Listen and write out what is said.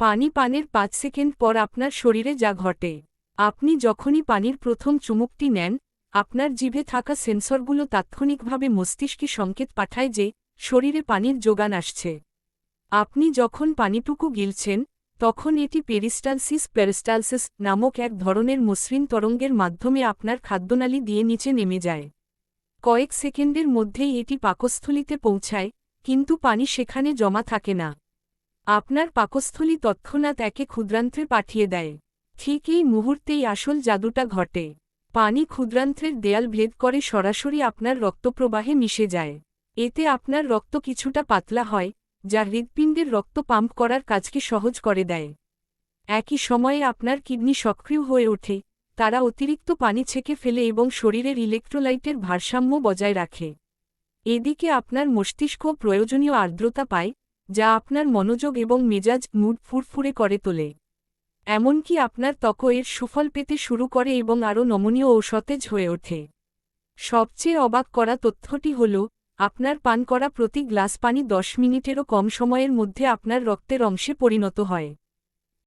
পানি পানের ৫ সেকেন্ড পর আপনার শরীরে যা ঘটে। আপনি যখনই পানির প্রথম চুমুকটি নেন, আপনার জিভে থাকা সেন্সরগুলো তাৎক্ষণিকভাবে মস্তিষ্কে সংকেত পাঠায় যে শরীরে পানির যোগান আসছে। আপনি যখন পানিটুকু গিলছেন, তখন এটি পেরিস্টালসিস নামক এক ধরনের মসৃণ তরঙ্গের মাধ্যমে আপনার খাদ্যনালী দিয়ে নিচে নেমে যায়। কয়েক সেকেন্ডের মধ্যেই এটি পাকস্থলিতে পৌঁছায়, কিন্তু পানি সেখানে জমা থাকে না। আপনার পাকস্থলী তৎক্ষণাৎ একে ক্ষুদ্রান্ত্রে পাঠিয়ে দেয়। ঠিক এই মুহূর্তেই আসল জাদুটা ঘটে। পানি ক্ষুদ্রান্ত্রের দেয়াল ভেদ করে সরাসরি আপনার রক্তপ্রবাহে মিশে যায়। এতে আপনার রক্ত কিছুটা পাতলা হয়, যা হৃৎপিণ্ডের রক্ত পাম্প করার কাজকে সহজ করে দেয়। একই সময়ে আপনার কিডনি সক্রিয় হয়ে ওঠে, তারা অতিরিক্ত পানি ছেঁকে ফেলে এবং শরীরের ইলেক্ট্রোলাইটের ভারসাম্য বজায় রাখে। এদিকে আপনার মস্তিষ্ক প্রয়োজনীয় আর্দ্রতা পায়, যা আপনার মনোযোগ এবং মেজাজ মুড ফুরফুরে করে তোলে। এমনকি আপনার ত্বক এর সুফল পেতে শুরু করে এবং আরও নমনীয় ও সতেজ হয়ে ওঠে। সবচেয়ে অবাক করা তথ্যটি হল, আপনার পান করা প্রতি গ্লাস পানি 10 মিনিটেরও কম সময়ের মধ্যে আপনার রক্তের অংশে পরিণত হয়।